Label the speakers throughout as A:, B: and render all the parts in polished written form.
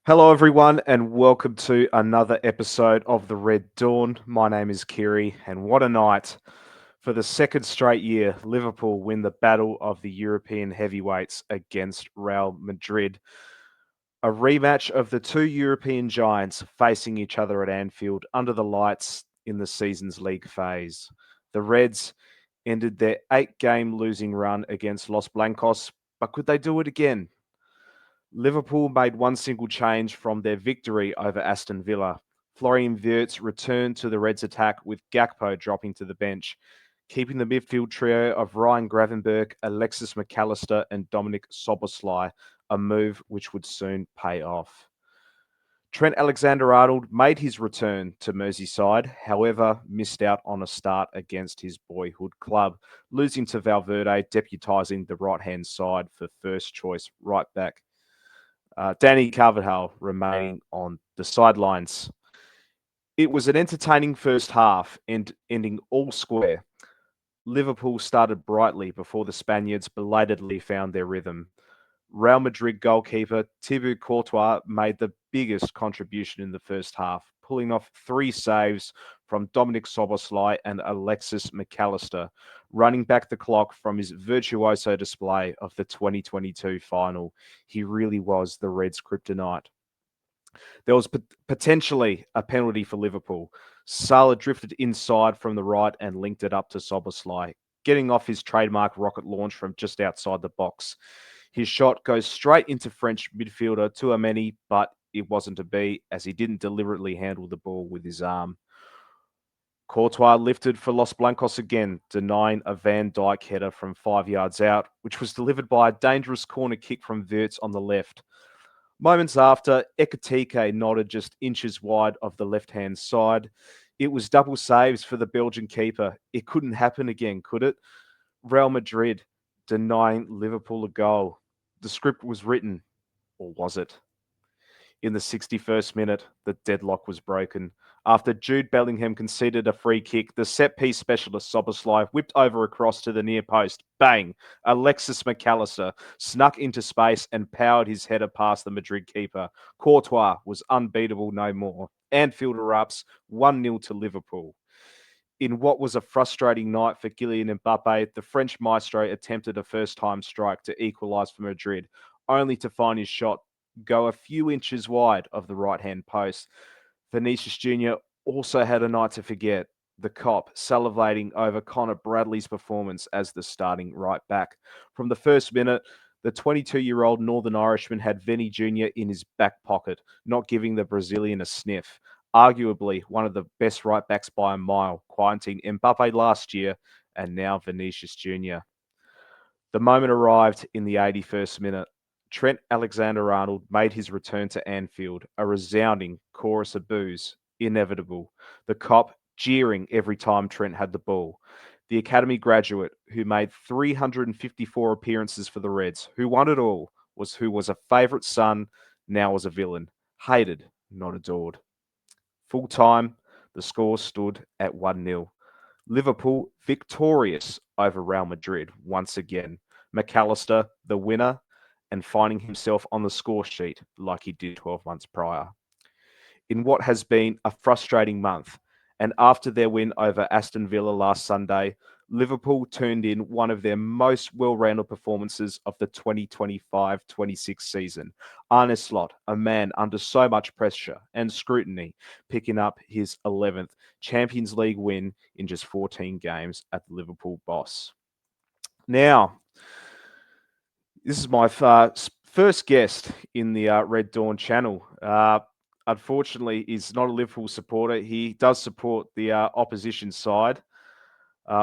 A: Hello, everyone, and welcome to another episode of the Red Dawn. My name is Kyri, and what a night! For the second straight year, Liverpool win the battle of the European heavyweights against Real Madrid. A rematch of the two European giants facing each other at Anfield under the lights in the season's league phase. The Reds ended their 8 game losing run against Los Blancos, but could they do it again? Liverpool made one single change from their victory over Aston Villa. Florian Wirtz returned to the Reds' attack with Gakpo dropping to the bench, keeping the midfield trio of Ryan Gravenberch, Alexis McAllister, and Dominic Soboslai, a move which would soon pay off. Trent Alexander-Arnold made his return to Merseyside, however, missed out on a start against his boyhood club, losing to Valverde, deputising the right-hand side for first-choice right-back Danny Carvajal remaining on the sidelines. It was an entertaining first half and ending all square. Liverpool started brightly before the Spaniards belatedly found their rhythm. Real Madrid goalkeeper Thibaut Courtois made the biggest contribution in the first half, pulling off 3 saves from Dominic Soboslai and Alexis McAllister, running back the clock from his virtuoso display of the 2022 final. He really was the Reds' kryptonite. There was potentially a penalty for Liverpool. Salah drifted inside from the right and linked it up to Soboslai, getting off his trademark rocket launch from just outside the box. His shot goes straight into French midfielder Tchouaméni, but it wasn't to be as he didn't deliberately handle the ball with his arm. Courtois lifted for Los Blancos again, denying a Van Dijk header from 5 yards out, which was delivered by a dangerous corner kick from Wirtz on the left. Moments after, Ekitike nodded just inches wide of the left-hand side. It was double saves for the Belgian keeper. It couldn't happen again, could it? Real Madrid denying Liverpool a goal. The script was written, or was it? In the 61st minute, the deadlock was broken. After Jude Bellingham conceded a free kick, the set piece specialist Soboslai whipped over across to the near post. Bang! Alexis McAllister snuck into space and powered his header past the Madrid keeper. Courtois was unbeatable no more. Anfield erupts 1-0 to Liverpool. In what was a frustrating night for Kylian Mbappe, the French maestro attempted a first-time strike to equalise for Madrid, only to find his shot go a few inches wide of the right-hand post. Vinicius Jr. also had a night to forget. The cop salivating over Connor Bradley's performance as the starting right back. From the first minute, the 22-year-old Northern Irishman had Vinny Jr. in his back pocket, not giving the Brazilian a sniff. Arguably one of the best right backs by a mile, quieting Mbappe last year and now Vinicius Jr. The moment arrived in the 81st minute. Trent Alexander-Arnold made his return to Anfield, a resounding chorus of boos, inevitable. The cop jeering every time Trent had the ball. The academy graduate who made 354 appearances for the Reds, who won it all, who was a favourite son, now was a villain. Hated, not adored. Full time, the score stood at 1-0. Liverpool victorious over Real Madrid once again. McAllister, the winner, and finding himself on the score sheet like he did 12 months prior. In what has been a frustrating month, and after their win over Aston Villa last Sunday, Liverpool turned in one of their most well-rounded performances of the 2025-26 season. Arne Slot, a man under so much pressure and scrutiny, picking up his 11th Champions League win in just 14 games at the Liverpool boss. Now, this is my first guest in the Red Dawn channel. Unfortunately, he's not a Liverpool supporter. He does support the opposition side.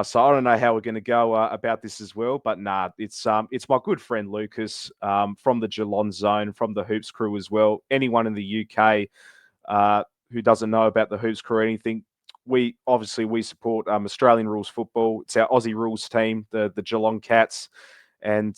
A: So I don't know how we're going to go about this as well, but it's my good friend Lucas from the Geelong Zone, from the Hoops Crew as well. Anyone in the UK who doesn't know about the Hoops Crew or anything, we support Australian rules football. It's our Aussie rules team, the Geelong Cats, and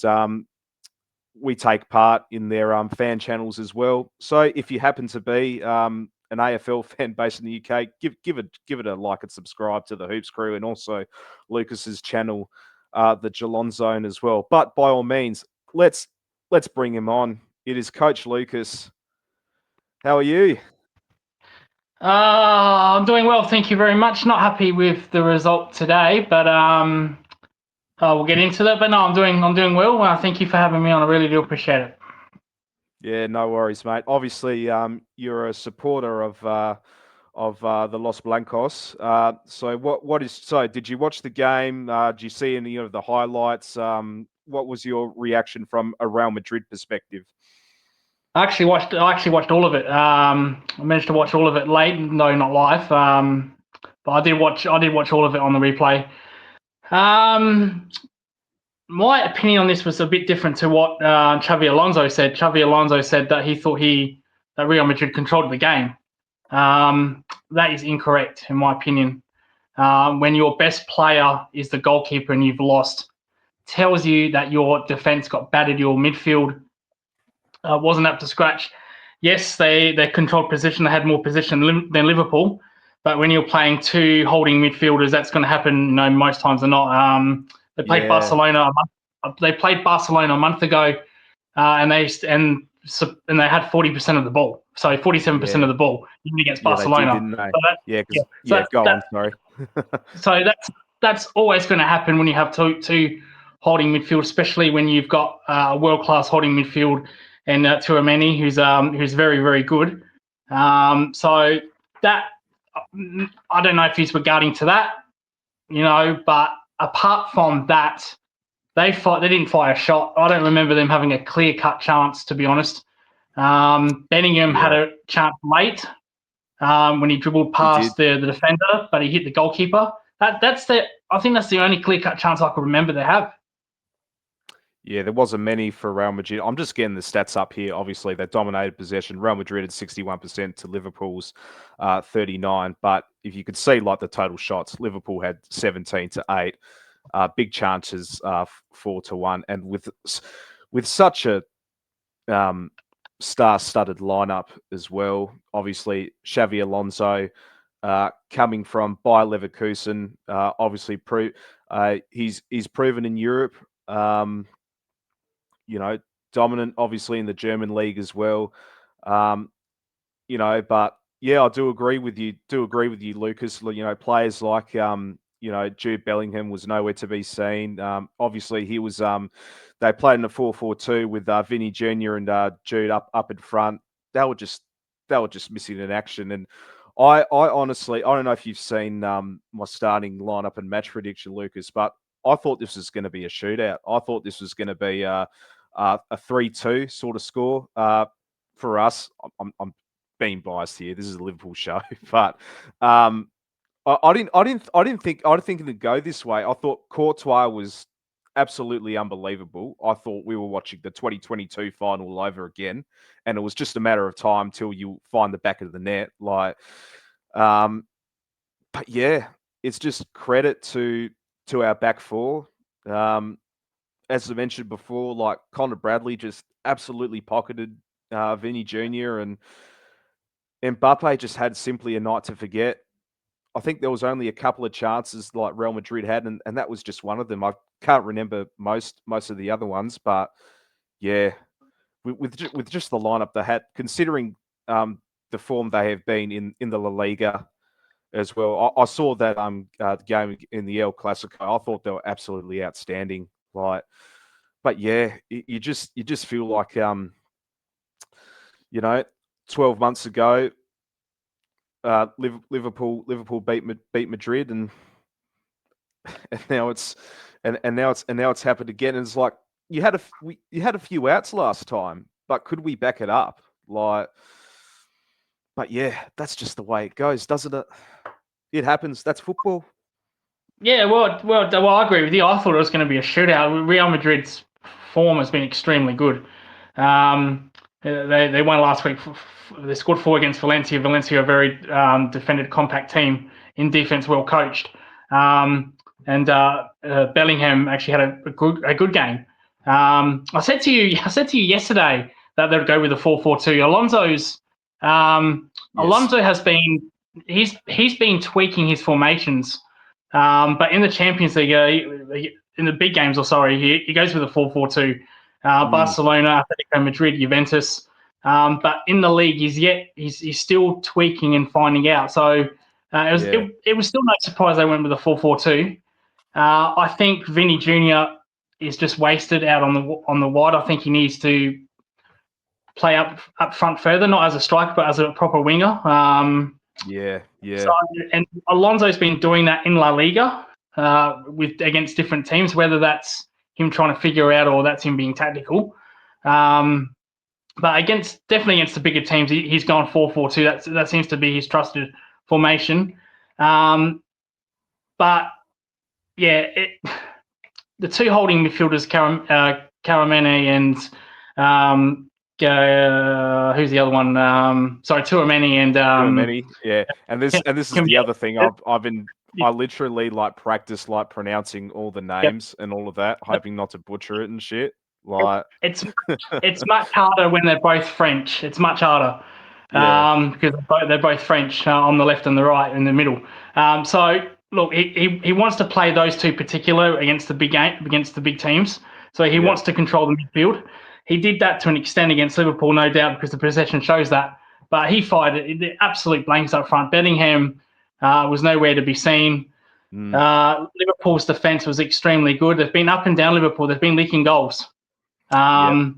A: we take part in their fan channels as well. So if you happen to be an AFL fan based in the UK, give it a like and subscribe to the Hoops Crew and also Lucas's channel, the Geelong Zone as well. But by all means, let's bring him on. It is Coach Lucas. How are you?
B: I'm doing well, thank you very much. Not happy with the result today, but we'll get into that. But no, I'm doing well. Thank you for having me on. I really do appreciate it.
A: Yeah, no worries, mate. Obviously, you're a supporter of the Los Blancos. So did you watch the game? Did you see any of the highlights? What was your reaction from a Real Madrid perspective?
B: I actually watched all of it. I managed to watch all of it late, no, not live. But I did watch all of it on the replay. Um, my opinion on this was a bit different to what Xavi Alonso said. Xavi Alonso said that he thought that Real Madrid controlled the game. That is incorrect, in my opinion. When your best player is the goalkeeper and you've lost, tells you that your defense got battered, your midfield wasn't up to scratch. Yes, they controlled position, they had more position than Liverpool, but when you're playing two holding midfielders, that's going to happen. Most times than not. They played
A: Yeah,
B: Barcelona. They played Barcelona a month ago, and they had 40% of the ball. So 47%
A: yeah,
B: of the ball even against
A: yeah. They did,
B: Barcelona.
A: didn't they?
B: So that,
A: Yeah,
B: yeah.
A: because yeah. Go on. Sorry.
B: That's always going to happen when you have two holding midfield, especially when you've got a world class holding midfield and Tuameni, who's very very good. So that I don't know if he's regarding to that, but apart from that, they didn't fire a shot. I don't remember them having a clear cut chance, to be honest. Bellingham had
A: Yeah,
B: a chance late when he dribbled
A: he did.
B: past the defender, but he hit the goalkeeper. I think that's the only clear cut chance I could remember they have.
A: Yeah, there wasn't many for Real Madrid. I'm just getting the stats up here. Obviously, they dominated possession. Real Madrid had 61% to Liverpool's 39. But if you could see like the total shots, Liverpool had 17 to 8. Big chances, 4-1. And with such a um, star-studded lineup as well. Obviously, Xavi Alonso coming from Bayer Leverkusen, obviously he's proven in Europe. Um, you know, dominant obviously in the German league as well. Um, but yeah, I do agree with you. Do agree with you, Lucas. Players like Jude Bellingham was nowhere to be seen. Obviously, he was. They played in a 4-4-2 with Vinny Junior and Jude up in front. They were just they were just missing in action. And I honestly, I don't know if you've seen my starting lineup and match prediction, Lucas, but I thought this was going to be a shootout. I thought this was going to be a 3-2 sort of score for us. I'm being biased here. This is a Liverpool show, but I didn't think it'd go this way. I thought Courtois was absolutely unbelievable. I thought we were watching the 2022 final all over again, and it was just a matter of time till you find the back of the net. Um, but yeah, it's just credit to our back four. Um, as I mentioned before, like Connor Bradley just absolutely pocketed Vinny Junior and Mbappe just had simply a night to forget. I think there was only a couple of chances like Real Madrid had, and that was just one of them. I can't remember most of the other ones, but yeah, with just the lineup they had, considering the form they have been in the La Liga as well. I saw that game in the El Clasico. I thought they were absolutely outstanding. But yeah, you just feel like you know, 12 months ago, Liverpool beat Madrid, and now it's happened again. And it's like you had a few outs last time, but could we back it up? But yeah, that's just the way it goes, doesn't it? It happens. That's football.
B: Yeah, well, I agree with you. I thought it was going to be a shootout. Real Madrid's form has been extremely good. They won last week. They scored four against Valencia. Valencia, a very defended, compact team in defense, well coached. And Bellingham actually had a good game. I said to you yesterday that they'd go with a 4-4-2.
A: Yes.
B: Alonso has been he's been tweaking his formations, but in the Champions League, in the big games, he goes with a 4-4-2.
A: Mm,
B: Barcelona, Atletico Madrid, Juventus. But in the league, he's still tweaking and finding out. So it was still no surprise they went with a 4-4-2. I think Vinny Jr. is just wasted out on the wide. I think he needs to play up front further, not as a striker, but as a proper winger.
A: Yeah.
B: So, and Alonso's been doing that in La Liga against different teams, whether that's him trying to figure out or that's him being tactical. But definitely against the bigger teams, he's gone 4-4-2. That seems to be his trusted formation. But yeah, the two holding midfielders, Karamene and who's the other one? Tuameni and
A: Too yeah. And this is the other thing. I literally practice pronouncing all the names and all of that, hoping not to butcher it and shit. Like
B: it's much harder when they're both French. It's much harder because they're both French on the left and the right in the middle. So look, he wants to play those two particular against the big teams. So he wants to control the midfield. He did that to an extent against Liverpool, no doubt, because the possession shows that. But he fired it absolute blanks up front. Bellingham was nowhere to be seen. Liverpool's defence was extremely good. They've been up and down Liverpool. They've been leaking goals. So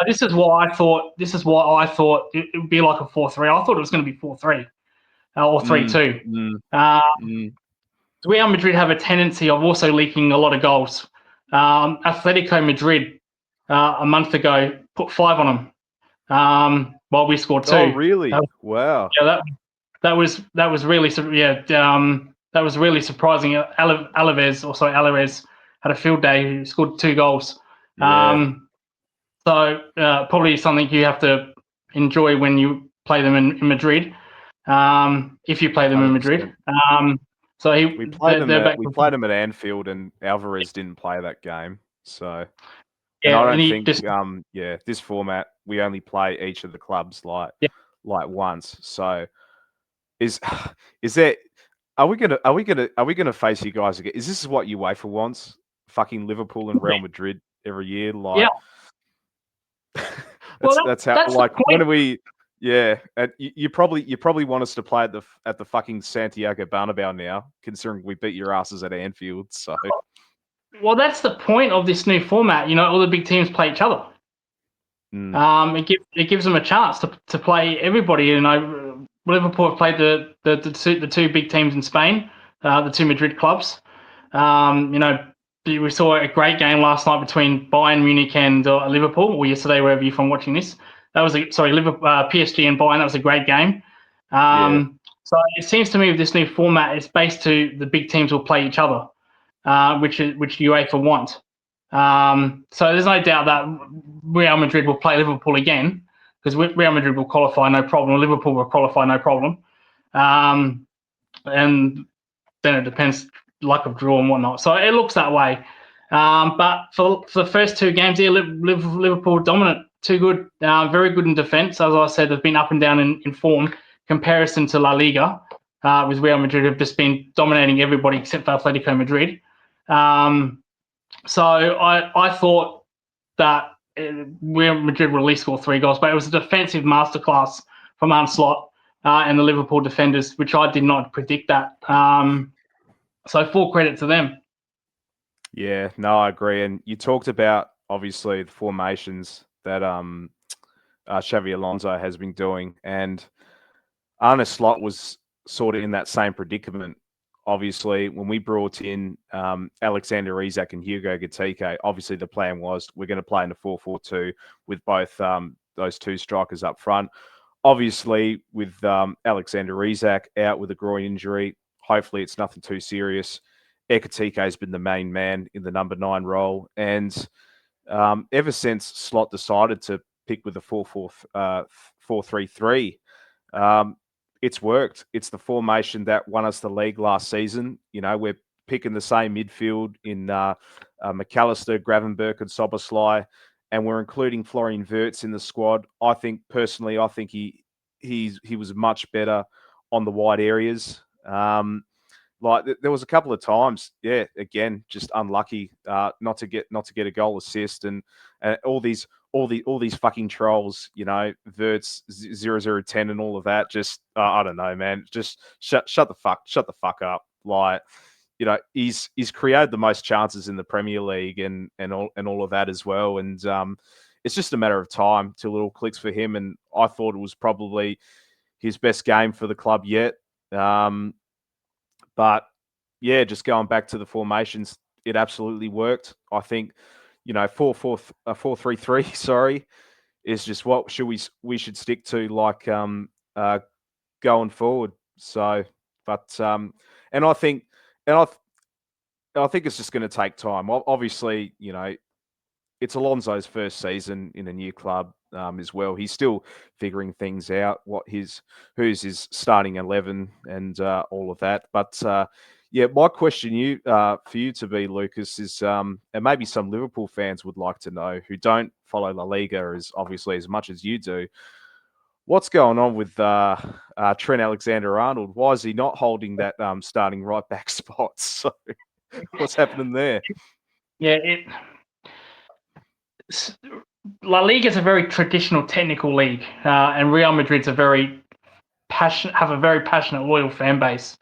B: this is why I thought it would be like a 4-3. I thought it was going to be 4-3 or 3-2. Real Madrid have a tendency of also leaking a lot of goals. Atletico Madrid a month ago put 5 on them, while we scored 2.
A: Oh, really? Wow.
B: Yeah, that was really that was really surprising. Alaves had a field day. He scored 2 goals.
A: Yeah.
B: So probably something you have to enjoy when you play them in Madrid. If you play them 100%. In Madrid. So
A: we played them at Anfield, and Alvarez didn't play that game. So and I don't think this format we only play each of the clubs like once. So is there are we gonna face you guys again? Is this what UEFA wants? Fucking Liverpool and Real Madrid every year? Like that's how when are we and you probably want us to play at the fucking Santiago Bernabeu now, considering we beat your asses at Anfield. So
B: well, that's the point of this new format. All the big teams play each other. It gives them a chance to play everybody. Liverpool have played the two big teams in Spain, the 2 Madrid clubs. We saw a great game last night between Bayern Munich and Liverpool, or yesterday, wherever you're from watching this. That was Liverpool, PSG and Bayern. That was a great game. So it seems to me with this new format, it's based to the big teams will play each other, which UEFA want. So there's no doubt that Real Madrid will play Liverpool again, because Real Madrid will qualify no problem. Liverpool will qualify no problem. And then it depends, luck of draw and whatnot. So it looks that way. But for the first 2 games here, Liverpool dominant, too good, very good in defence. As I said, they've been up and down in form. Comparison to La Liga, with Real Madrid have just been dominating everybody except for Atletico Madrid. So I thought that Real Madrid would at least score 3 goals, but it was a defensive masterclass from Arne Slot and the Liverpool defenders, which I did not predict that. So full credit to them.
A: Yeah, no, I agree. And you talked about, obviously, the formations that Xabi Alonso has been doing. And Arne Slot was sort of in that same predicament. Obviously, when we brought in Alexander Isak and Hugo Gatike, obviously the plan was we're going to play in a 4-4-2 with both those 2 strikers up front. Obviously, with Alexander Isak out with a groin injury, hopefully it's nothing too serious. Ekatike has been the main man in the number 9 role. And ever since Slot decided to pick with the 4-3-3, it's worked. It's the formation that won us the league last season. We're picking the same midfield in McAllister, Gravenberch, and Soboslai, and we're including Florian Wirtz in the squad. I think he was much better on the wide areas. There was a couple of times, again, just unlucky not to get a goal assist, and all these all these fucking trolls, Verts 0010 and all of that. Just I don't know, man. Just shut the fuck up. Like, he's created the most chances in the Premier League and all of that as well. And it's just a matter of time till it all clicks for him. And I thought it was probably his best game for the club yet. But yeah, just going back to the formations, it absolutely worked. I think, 4-3-3, sorry, is just what we should stick to, like, going forward. So, but and I think and I think it's just going to take time. Obviously, it's Alonso's first season in a new club, as well. He's still figuring things out, who's his starting 11 and all of that. But yeah, my question for you to be, Lucas, is, and maybe some Liverpool fans would like to know, who don't follow La Liga as much as you do, what's going on with Trent Alexander-Arnold? Why is he not holding that starting right back spot? So what's happening there?
B: Yeah, La Liga is a very traditional technical league, and Real Madrid's have a very passionate, loyal fan base.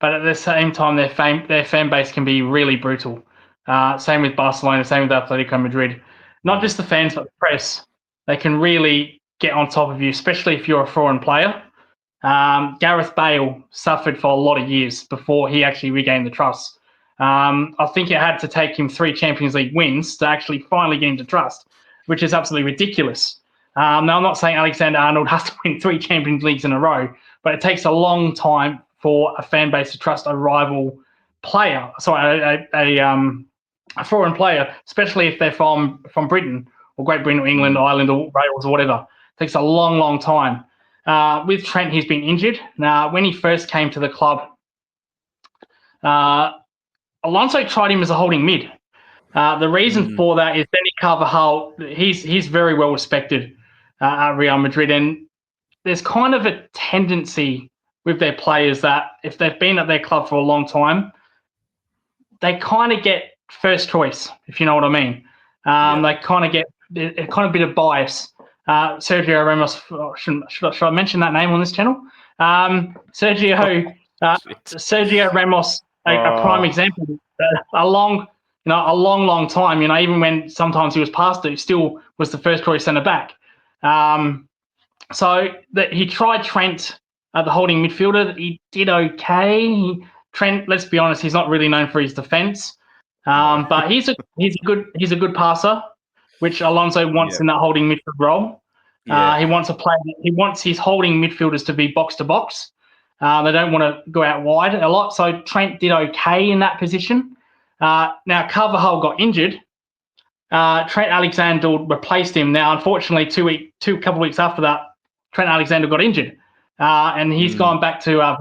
B: But at the same time, their fan base can be really brutal. Same with Barcelona, same with Atletico Madrid. Not just the fans, but the press. They can really get on top of you, especially if you're a foreign player. Gareth Bale suffered for a lot of years before he actually regained the trust. I think it had to take him 3 Champions League wins to actually finally gain the trust, which is absolutely ridiculous. Now, I'm not saying Alexander-Arnold has to win 3 Champions Leagues in a row, but it takes a long time for a fan base to trust a rival player, a foreign player, especially if they're from Britain or Great Britain or England, Ireland or Wales or whatever. It takes a long, long time. With Trent, he's been injured. Now, when he first came to the club, Alonso tried him as a holding mid. The reason for that is Danny Carvajal, he's very well respected at Real Madrid, and there's kind of a tendency with their players that if they've been at their club for a long time, they kind of get first choice, if you know what I mean. They kind of get a kind of bit of bias. Sergio Ramos, should I mention that name on this channel? Sergio Ramos, a prime example. A long time. Even when sometimes he was past it, he still was the first choice centre back. So that he tried Trent at the holding midfielder. He did okay. Trent, let's be honest, he's not really known for his defence, but he's a good passer, which Alonso wants in that holding midfield role. He wants his holding midfielders to be box to box. They don't want to go out wide a lot. So Trent did okay in that position. Now Carvajal got injured. Trent Alexander replaced him. Now, unfortunately, couple of weeks after that, Trent Alexander got injured, and he's gone back to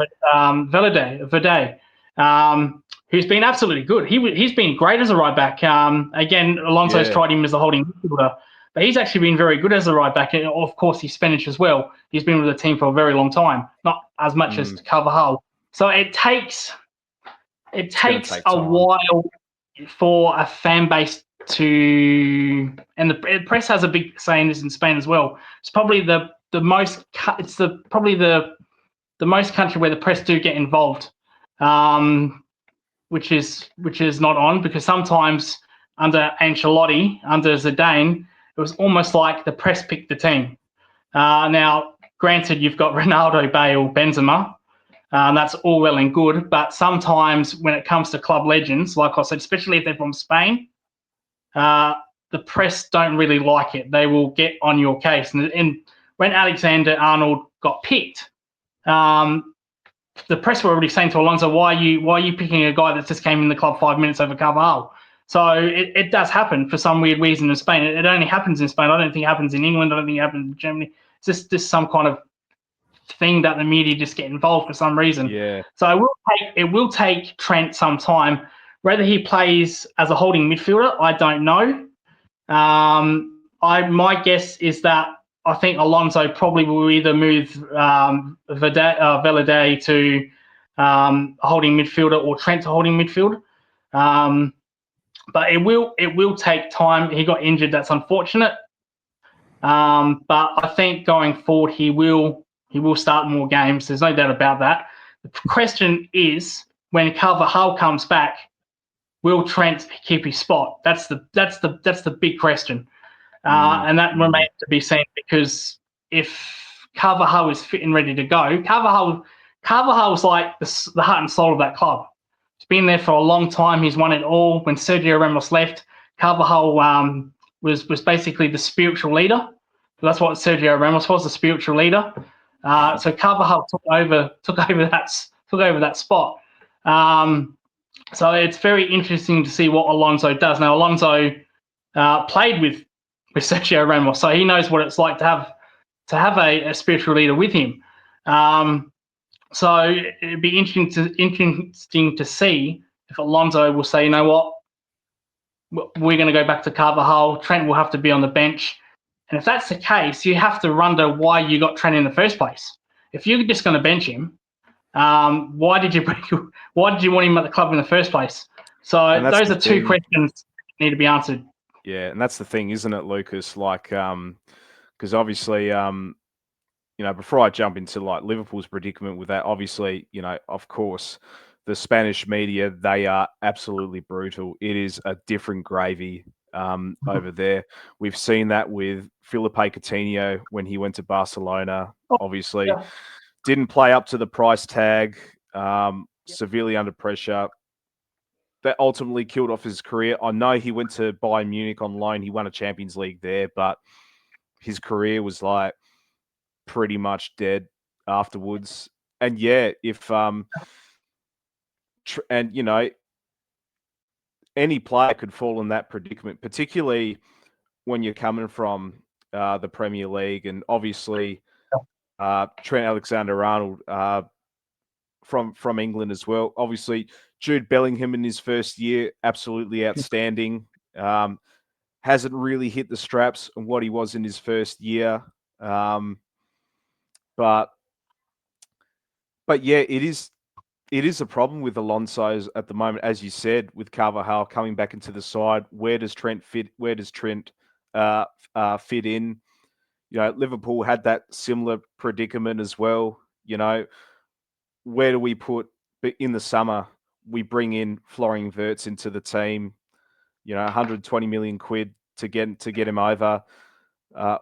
B: Verde, who's been absolutely good. He's been great as a right back. Again, Alonso's tried him as a holding midfielder, but he's actually been very good as a right back. And of course, he's Spanish as well. He's been with the team for a very long time, not as much as Carvajal. So it takes a while for a fan base to, and the press has a big say in this in Spain as well. It's probably the most country where the press do get involved, which is not on, because sometimes under Ancelotti, under Zidane, it was almost like the press picked the team. Now, granted, you've got Ronaldo, Bale, Benzema. That's all well and good, but sometimes when it comes to club legends, like I said, especially if they're from Spain, the press don't really like it. They will get on your case. And when Alexander-Arnold got picked, the press were already saying to Alonso, why are you picking a guy that just came in the club 5 minutes over Carvajal? So it does happen for some weird reason in Spain. It only happens in Spain. I don't think it happens in England. I don't think it happens in Germany. It's just some kind of thing that the media just get involved for some reason.
A: Yeah.
B: So it will take Trent some time. Whether he plays as a holding midfielder, I don't know. My guess is that I think Alonso probably will either move Valade to holding midfielder or Trent to holding midfield. But it will take time. He got injured. That's unfortunate. But I think going forward he will start more games. There's no doubt about that. The question is when Carvajal comes back, will Trent keep his spot? That's the big question, and that remains to be seen. Because if Carvajal is fit and ready to go, Carvajal's like the heart and soul of that club. He's been there for a long time. He's won it all. When Sergio Ramos left, Carvajal was basically the spiritual leader. That's what Sergio Ramos was, the spiritual leader. So Carvajal took over that spot. So it's very interesting to see what Alonso does. Now Alonso played with Sergio Ramos, so he knows what it's like to have a spiritual leader with him. So it'd be interesting to see if Alonso will say, you know what, we're going to go back to Carvajal. Trent will have to be on the bench. And if that's the case, you have to wonder why you got Trent in the first place. If you're just going to bench him, why did you want him at the club in the first place? So those are two questions that need to be answered.
A: Yeah, and that's the thing, isn't it, Lucas? Like, because obviously, before I jump into like Liverpool's predicament with that, obviously, of course, the Spanish media, they are absolutely brutal. It is a different gravy over there. We've seen that with Felipe Coutinho when he went to Barcelona. Obviously, didn't play up to the price tag, severely under pressure. That ultimately killed off his career. I know he went to Bayern Munich on loan. He won a Champions League there, but his career was like pretty much dead afterwards. And yeah, if any player could fall in that predicament, particularly when you're coming from the Premier League, and obviously Trent Alexander-Arnold from England as well. Obviously, Jude Bellingham in his first year, absolutely outstanding. Hasn't really hit the straps on what he was in his first year. But yeah, it is a problem with Alonso's at the moment, as you said, with Carvajal coming back into the side. Where does Trent fit? Where does Trent fit in? Liverpool had that similar predicament as well. Where do we put? But in the summer, we bring in Florian Wirtz into the team. 120 million quid to get him over.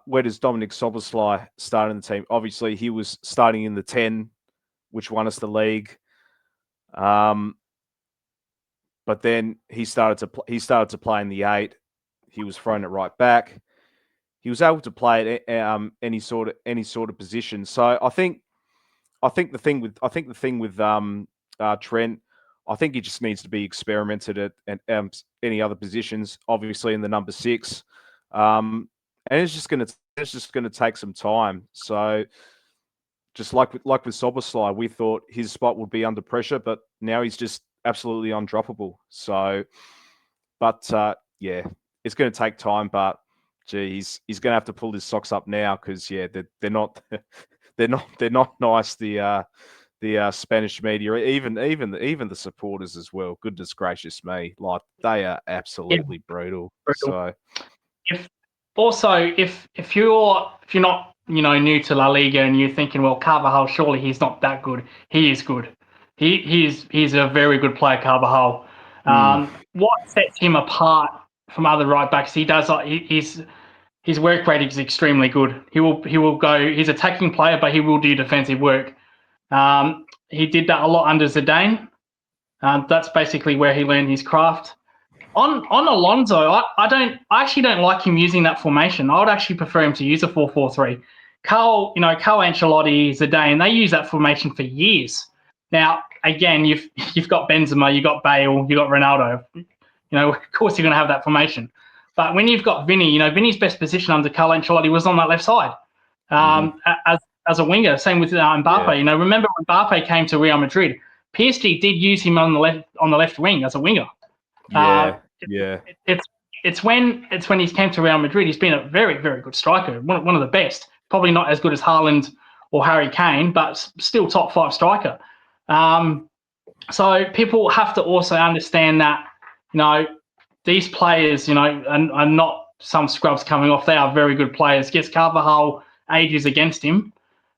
A: Where does Dominic Szoboszlai start in the team? Obviously, he was starting in the 10, which won us the league. But then he started to play in the 8. He was thrown it right back. He was able to play at any sort of position. So I think the thing with Trent, I think he just needs to be experimented at any other positions. Obviously in the number 6, and it's just going to take some time. So just like with Szoboszlai, we thought his spot would be under pressure, but now he's just absolutely undroppable. So, but yeah, it's going to take time. But geez, he's going to have to pull his socks up now because they're not they're not nice. The Spanish media, even the supporters as well. Goodness gracious me, like they are absolutely brutal. So,
B: if you're not new to La Liga and you're thinking, well, Carvajal, surely he's not that good. He is good. He's a very good player, Carvajal. What sets him apart from other right backs? He does his work rate is extremely good. He will go. He's an attacking player, but he will do defensive work. He did that a lot under Zidane. That's basically where he learned his craft. On Alonso, I actually don't like him using that formation. I would actually prefer him to use a 4-4-3. Carl Ancelotti, Zidane, they use that formation for years. Now, again, you've got Benzema, you've got Bale, you've got Ronaldo. Of course you're going to have that formation. But when you've got Vinny, Vinny's best position under Carl Ancelotti was on that left side as a winger. Same with Mbappe.
A: Yeah.
B: Remember when Mbappe came to Real Madrid, PSG did use him on the left wing as a winger.
A: Yeah.
B: It's when he came to Real Madrid, he's been a very, very good striker, one of the best. Probably not as good as Haaland or Harry Kane, but still top 5 striker. So people have to also understand that these players, are not some scrubs coming off. They are very good players. Yes, Carvajal ages against him,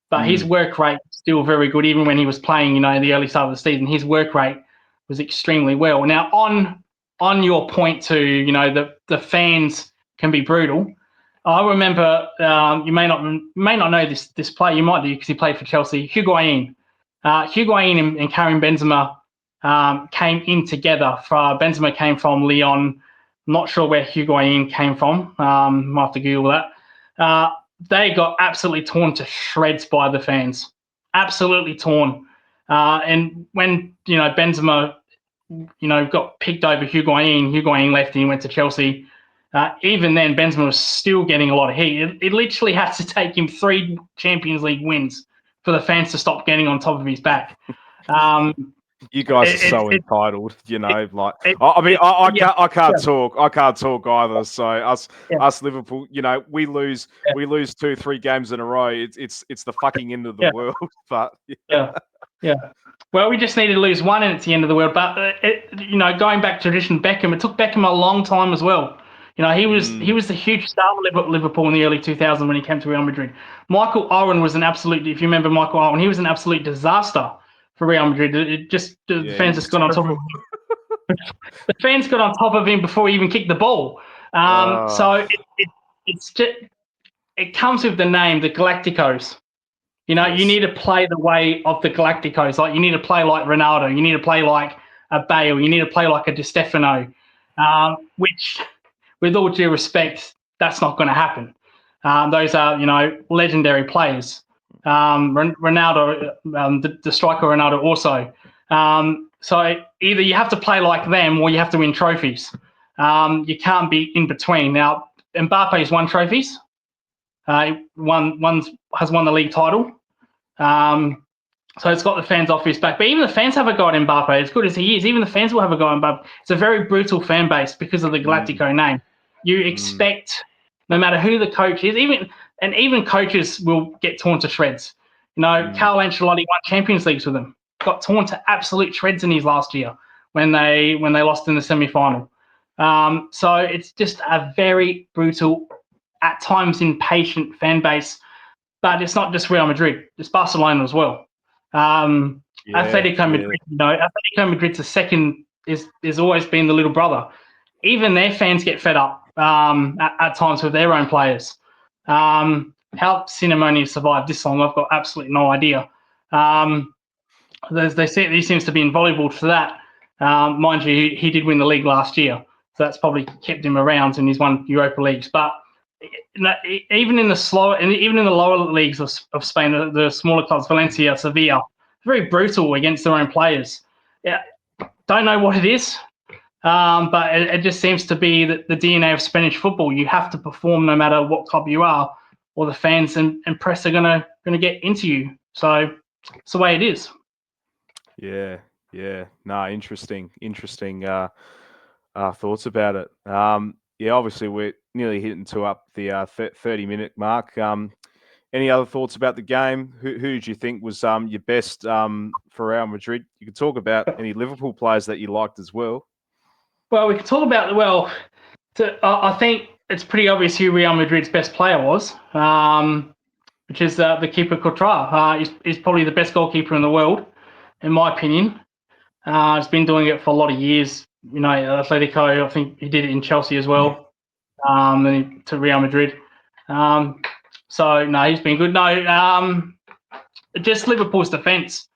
B: but his work rate was still very good. Even when he was playing, in the early start of the season, his work rate was extremely well. Now, on your point to, the fans can be brutal. I remember, you may not know this player. You might do because he played for Chelsea. Higuain. Higuain and Karim Benzema came in together. Benzema came from Lyon. Not sure where Higuain came from. Might have to Google that. They got absolutely torn to shreds by the fans. Absolutely torn. And when Benzema got picked over Higuain left and he went to Chelsea. Even then, Benzema was still getting a lot of heat. It literally had to take him 3 Champions League wins for the fans to stop getting on top of his back.
A: You guys are so entitled, I can't talk. I can't talk either. So us Liverpool, we lose 2-3 games in a row. It's the fucking end of the world. But
B: yeah. Well, we just need to lose one, and it's the end of the world. But going back to tradition, Beckham. It took Beckham a long time as well. He was the huge star of Liverpool in the early 2000s when he came to Real Madrid. Michael Owen was an absolute. If you remember Michael Owen, he was an absolute disaster for Real Madrid. The fans just got on top of him. The fans got on top of him before he even kicked the ball. So it's just, it comes with the name, the Galacticos. You need to play the way of the Galacticos. Like, you need to play like Ronaldo. You need to play like a Bale. You need to play like a Di Stefano, which, with all due respect, that's not going to happen. Those are, legendary players. Ronaldo, the striker Ronaldo also. So either you have to play like them or you have to win trophies. You can't be in between. Now, Mbappe's won trophies. Has won the league title. So it's got the fans off his back. But even the fans have a go at Mbappe. As good as he is, even the fans will have a go at Mbappe. It's a very brutal fan base because of the Galactico name. You expect, no matter who the coach is, even coaches will get torn to shreds. Carlo Ancelotti won Champions Leagues with them. Got torn to absolute shreds in his last year when they lost in the semi-final. So it's just a very brutal, at times impatient fan base. But it's not just Real Madrid; it's Barcelona as well. Atletico Madrid, Atletico Madrid's the second is always been the little brother. Even their fans get fed up at times with their own players. How Simeone survived this long, I've got absolutely no idea. They say he seems to be invaluable for that. Mind you, he did win the league last year, so that's probably kept him around, and he's won Europa Leagues. But even in the lower leagues of Spain, the smaller clubs, Valencia, Sevilla, very brutal against their own players. Yeah, don't know what it is, but it just seems to be the DNA of Spanish football. You have to perform no matter what club you are, or the fans and press are gonna get into you. So it's the way it is.
A: Yeah. No, interesting. Thoughts about it. Obviously we're nearly hitting up the 30-minute mark. Any other thoughts about the game? Who do you think was your best for Real Madrid? You could talk about any Liverpool players that you liked as well.
B: Well, we could talk about I think it's pretty obvious who Real Madrid's best player was, which is the keeper Courtois. He's probably the best goalkeeper in the world, in my opinion. He's been doing it for a lot of years. Atletico, I think he did it in Chelsea as well, then to Real Madrid. So, no, he's been good. No, just Liverpool's defence.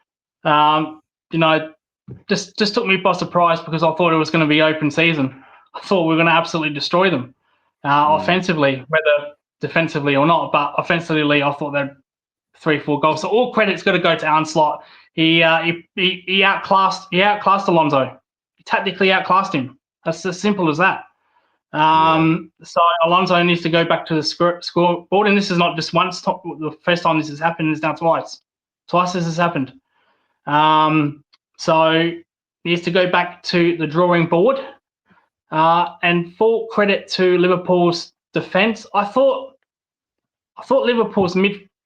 B: Just took me by surprise because I thought it was going to be open season. I thought we were going to absolutely destroy them offensively, whether defensively or not. But offensively, I thought they'd 3-4 goals. So all credit's got to go to Ancelotti. He outclassed Alonso. He tactically outclassed him. That's as simple as that. So Alonso needs to go back to the scoreboard, and this is not just once. The first time this has happened is now twice. Twice this has happened. So he needs to go back to the drawing board. And full credit to Liverpool's defence. I thought Liverpool's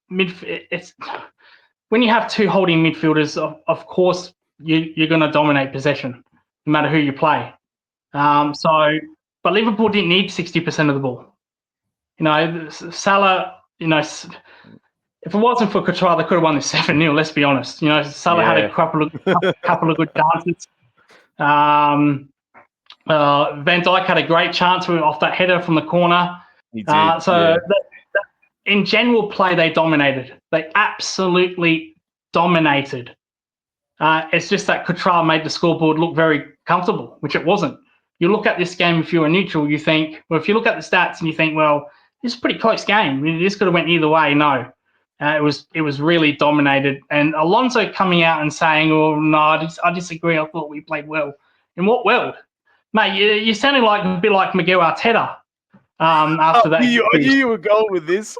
B: it's when you have two holding midfielders, of course you're going to dominate possession, no matter who you play. So but Liverpool didn't need 60% of the ball. Salah, if it wasn't for Qatar, they could have won this 7-0, let's be honest. Salah had a couple of good chances. Van Dijk had a great chance off that header from the corner.
A: He did.
B: In general play, they dominated. They absolutely dominated. It's just that Qatar made the scoreboard look very comfortable, which it wasn't. You look at this game, if you're a neutral, you think, well, if you look at the stats and you think, well, this is a pretty close game. This could have went either way. No, it was really dominated. And Alonso coming out and saying, "Oh no, I disagree. I thought we played well." In what world, mate? You sounded like a bit like Miguel Arteta after that.
A: I knew you were going with this.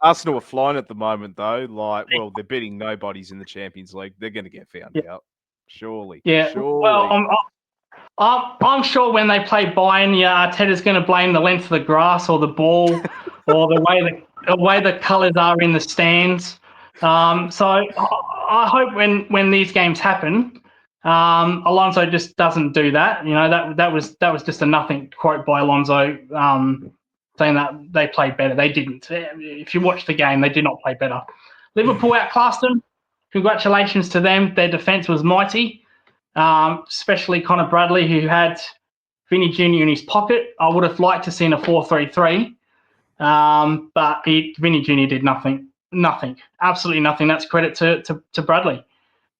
A: Arsenal are flying at the moment, though. They're beating nobodies in the Champions League. They're going to get found out, surely.
B: Yeah.
A: Surely.
B: Well, I'm sure when they play Bayern, Arteta's going to blame the length of the grass or the ball or the way the colours are in the stands. So I hope when these games happen, Alonso just doesn't do that. That was just a nothing quote by Alonso, saying that they played better. They didn't. If you watch the game, they did not play better. Liverpool outclassed them. Congratulations to them. Their defence was mighty, especially Connor Bradley, who had Vinny Jr. in his pocket. I would have liked to see a 4-3-3, but Vinny Jr. did nothing, absolutely nothing. That's credit to Bradley.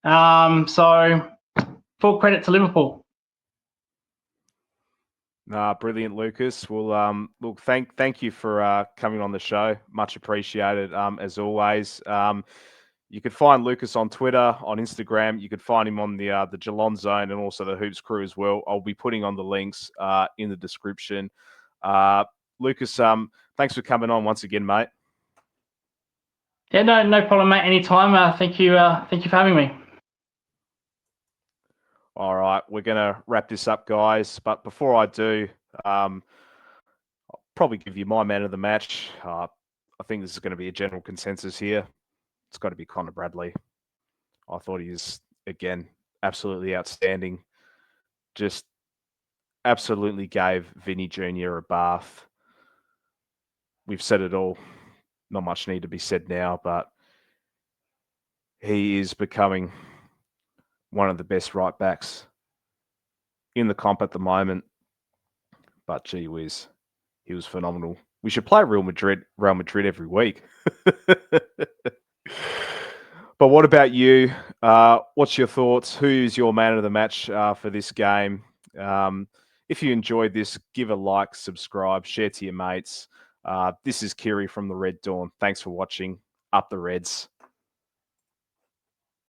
B: So full credit to Liverpool.
A: Brilliant, Lucas. Well, look, thank you for coming on the show. Much appreciated, as always. You could find Lucas on Twitter, on Instagram. You could find him on the Geelong Zone and also the Hoops Crew as well. I'll be putting on the links in the description. Lucas, thanks for coming on once again, mate.
B: Yeah, no problem, mate. Anytime. Thank you for having me.
A: All right, we're going to wrap this up, guys. But before I do, I'll probably give you my man of the match. I think this is going to be a general consensus here. It's got to be Connor Bradley. I thought he was, again, absolutely outstanding. Just absolutely gave Vinny Jr. a bath. We've said it all. Not much need to be said now, but he is becoming one of the best right backs in the comp at the moment. But gee whiz, he was phenomenal. We should play Real Madrid every week. But what about you? What's your thoughts? Who's your man of the match for this game? If you enjoyed this, give a like, subscribe, share to your mates. This is Kyri from the Red Dawn. Thanks for watching. Up the Reds.